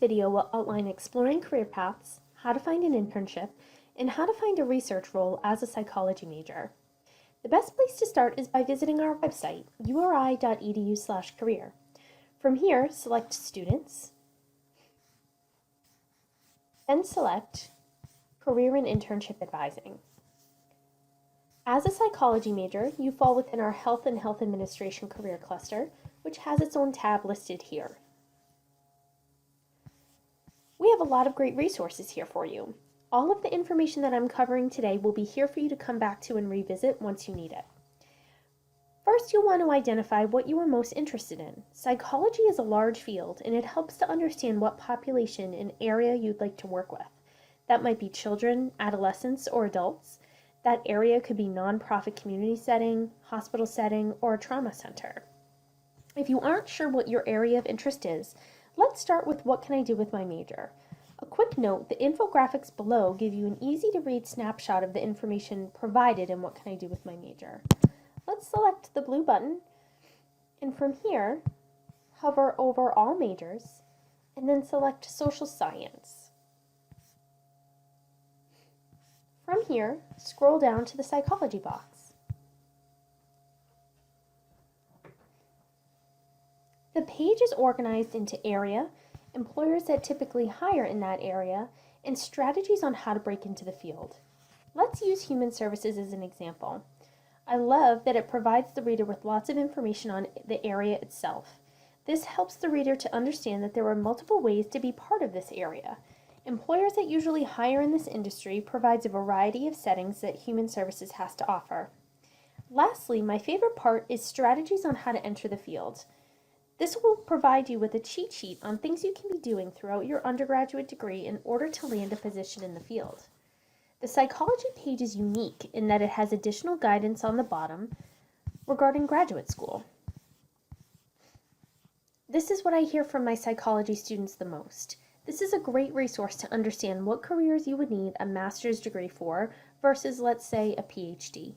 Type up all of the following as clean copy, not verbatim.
video will outline exploring career paths, how to find an internship, and how to find a research role as a psychology major. The best place to start is by visiting our website, uri.edu/career. From here, select Students, then select Career and Internship Advising. As a psychology major, you fall within our Health and Health Administration career cluster, which has its own tab listed here. We have a lot of great resources here for you. All of the information that I'm covering today will be here for you to come back to and revisit once you need it. First, you'll want to identify what you are most interested in. Psychology is a large field, and it helps to understand what population and area you'd like to work with. That might be children, adolescents, or adults. That area could be nonprofit community setting, hospital setting, or a trauma center. If you aren't sure what your area of interest is, let's start with what can I do with my major? A quick note, the infographics below give you an easy-to-read snapshot of the information provided in what can I do with my major. Let's select the blue button, and from here, hover over all majors, and then select social science. From here, scroll down to the psychology box. The page is organized into area, employers that typically hire in that area, and strategies on how to break into the field. Let's use human services as an example. I love that it provides the reader with lots of information on the area itself. This helps the reader to understand that there are multiple ways to be part of this area. Employers that usually hire in this industry provides a variety of settings that human services has to offer. Lastly, my favorite part is strategies on how to enter the field. This will provide you with a cheat sheet on things you can be doing throughout your undergraduate degree in order to land a position in the field. The psychology page is unique in that it has additional guidance on the bottom regarding graduate school. This is what I hear from my psychology students the most. This is a great resource to understand what careers you would need a master's degree for versus, let's say, a PhD.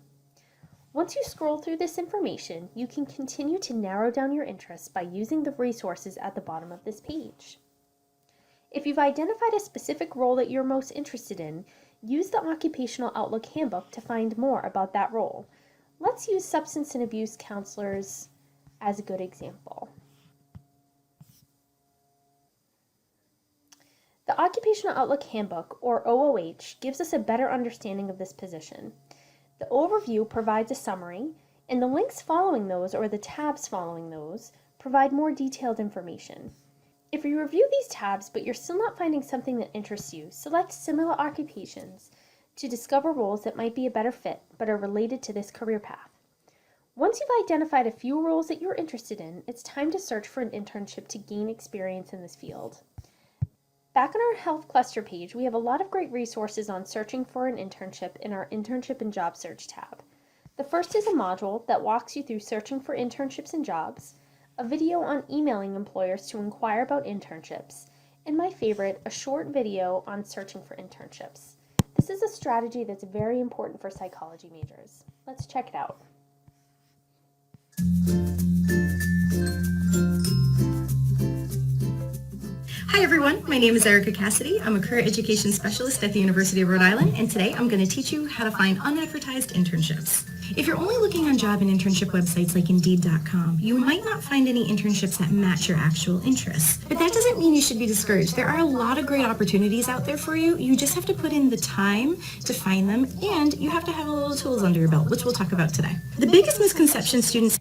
Once you scroll through this information, you can continue to narrow down your interests by using the resources at the bottom of this page. If you've identified a specific role that you're most interested in, use the Occupational Outlook Handbook to find more about that role. Let's use substance and abuse counselors as a good example. The Occupational Outlook Handbook, or OOH, gives us a better understanding of this position. The overview provides a summary, and the links following those, or the tabs following those, provide more detailed information. If you review these tabs but you're still not finding something that interests you, select Similar Occupations to discover roles that might be a better fit but are related to this career path. Once you've identified a few roles that you're interested in, it's time to search for an internship to gain experience in this field. Back on our Health Cluster page, we have a lot of great resources on searching for an internship in our Internship and Job Search tab. The first is a module that walks you through searching for internships and jobs, a video on emailing employers to inquire about internships, and my favorite, a short video on searching for internships. This is a strategy that's very important for psychology majors. Let's check it out. Hi everyone, my name is Erica Cassidy. I'm a career education specialist at the University of Rhode Island, and today I'm going to teach you how to find unadvertised internships. If you're only looking on job and internship websites like Indeed.com, you might not find any internships that match your actual interests. But that doesn't mean you should be discouraged. There are a lot of great opportunities out there for you. You just have to put in the time to find them, and you have to have a little tools under your belt, which we'll talk about today. The biggest misconception students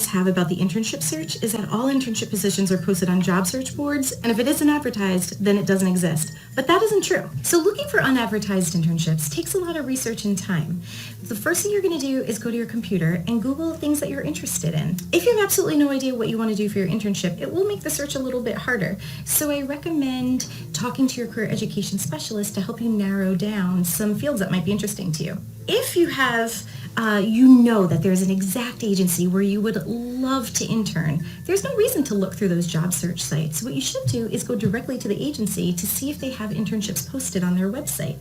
have about the internship search is that all internship positions are posted on job search boards, and if it isn't advertised, then it doesn't exist. But that isn't true. So looking for unadvertised internships takes a lot of research and time. The first thing you're going to do is go to your computer and Google things that you're interested in. If you have absolutely no idea what you want to do for your internship, it will make the search a little bit harder. So I recommend talking to your career education specialist to help you narrow down some fields that might be interesting to you. If you have you know that there's an exact agency where you would love to intern, there's no reason to look through those job search sites. What you should do is go directly to the agency to see if they have internships posted on their website.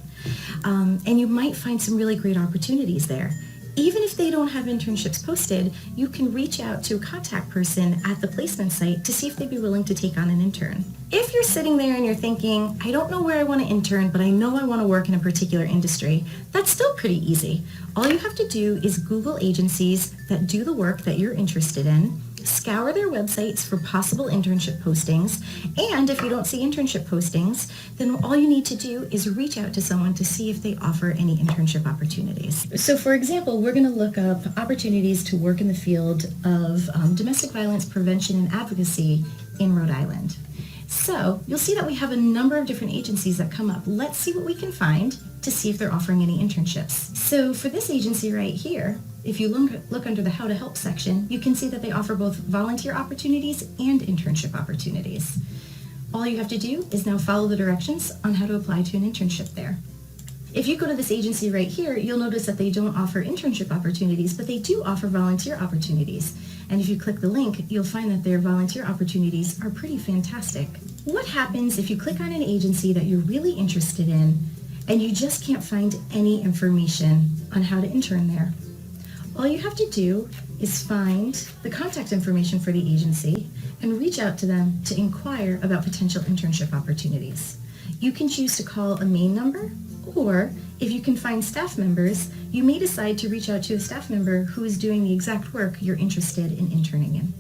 And you might find some really great opportunities there. Even if they don't have internships posted, you can reach out to a contact person at the placement site to see if they'd be willing to take on an intern. If you're sitting there and you're thinking, I don't know where I want to intern, but I know I want to work in a particular industry, that's still pretty easy. All you have to do is Google agencies that do the work that you're interested in, scour their websites for possible internship postings, and if you don't see internship postings, then all you need to do is reach out to someone to see if they offer any internship opportunities. So for example, we're going to look up opportunities to work in the field of domestic violence prevention and advocacy in Rhode Island. So you'll see that we have a number of different agencies that come up. Let's see what we can find to see if they're offering any internships. So for this agency right here, if you look under the How to Help section, you can see that they offer both volunteer opportunities and internship opportunities. All you have to do is now follow the directions on how to apply to an internship there. If you go to this agency right here, you'll notice that they don't offer internship opportunities, but they do offer volunteer opportunities. And if you click the link, you'll find that their volunteer opportunities are pretty fantastic. What happens if you click on an agency that you're really interested in and you just can't find any information on how to intern there? All you have to do is find the contact information for the agency and reach out to them to inquire about potential internship opportunities. You can choose to call a main number, or if you can find staff members, you may decide to reach out to a staff member who is doing the exact work you're interested in interning in.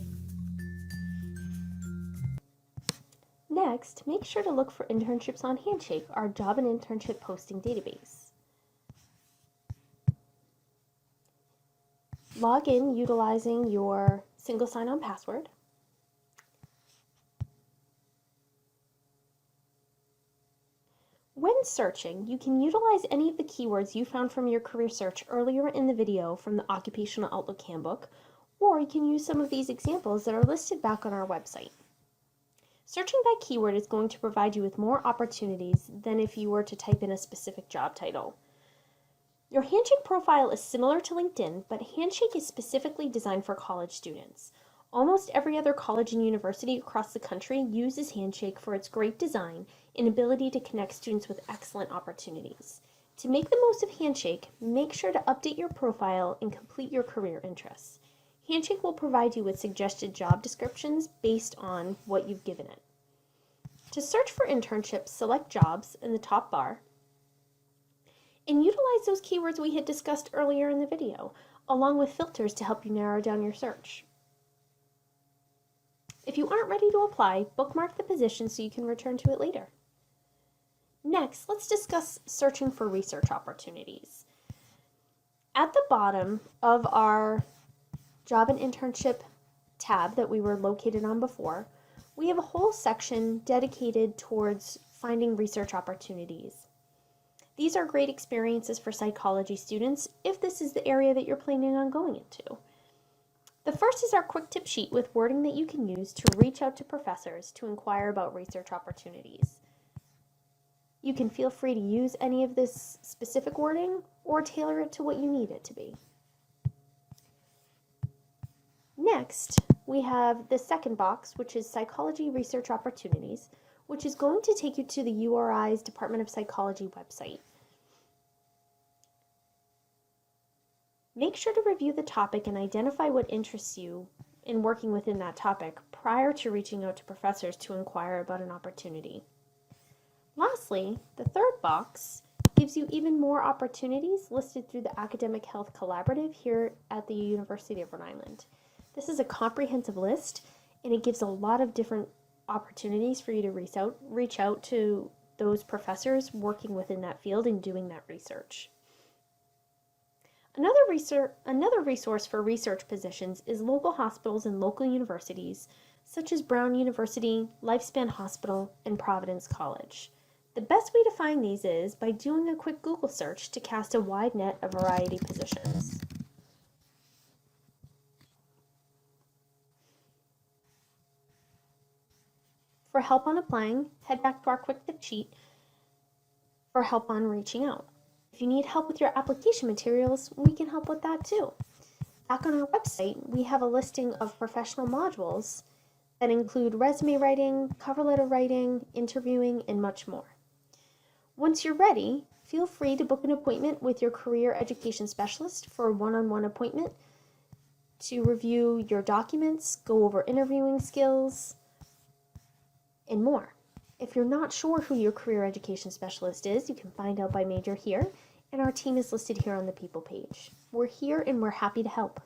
Next, make sure to look for internships on Handshake, our job and internship posting database. Log in utilizing your single sign-on password. When searching, you can utilize any of the keywords you found from your career search earlier in the video from the Occupational Outlook Handbook, or you can use some of these examples that are listed back on our website. Searching by keyword is going to provide you with more opportunities than if you were to type in a specific job title. Your Handshake profile is similar to LinkedIn, but Handshake is specifically designed for college students. Almost every other college and university across the country uses Handshake for its great design and ability to connect students with excellent opportunities. To make the most of Handshake, make sure to update your profile and complete your career interests. Handshake will provide you with suggested job descriptions based on what you've given it. To search for internships, select Jobs in the top bar and utilize those keywords we had discussed earlier in the video, along with filters to help you narrow down your search. If you aren't ready to apply, bookmark the position so you can return to it later. Next, let's discuss searching for research opportunities. At the bottom of our Job and Internship tab that we were located on before, we have a whole section dedicated towards finding research opportunities. These are great experiences for psychology students if this is the area that you're planning on going into. The first is our quick tip sheet with wording that you can use to reach out to professors to inquire about research opportunities. You can feel free to use any of this specific wording or tailor it to what you need it to be. Next, we have the second box, which is Psychology Research Opportunities, which is going to take you to the URI's Department of Psychology website. Make sure to review the topic and identify what interests you in working within that topic prior to reaching out to professors to inquire about an opportunity. Lastly, the third box gives you even more opportunities listed through the Academic Health Collaborative here at the University of Rhode Island. This is a comprehensive list, and it gives a lot of different opportunities for you to reach out to those professors working within that field and doing that research. Another resource for research positions is local hospitals and local universities, such as Brown University, Lifespan Hospital, and Providence College. The best way to find these is by doing a quick Google search to cast a wide net of variety positions. For help on applying, head back to our quick tip sheet for help on reaching out. If you need help with your application materials, we can help with that too. Back on our website, we have a listing of professional modules that include resume writing, cover letter writing, interviewing, and much more. Once you're ready, feel free to book an appointment with your career education specialist for a one-on-one appointment to review your documents, go over interviewing skills, and more. If you're not sure who your career education specialist is, you can find out by major here, and our team is listed here on the People page. We're here and we're happy to help.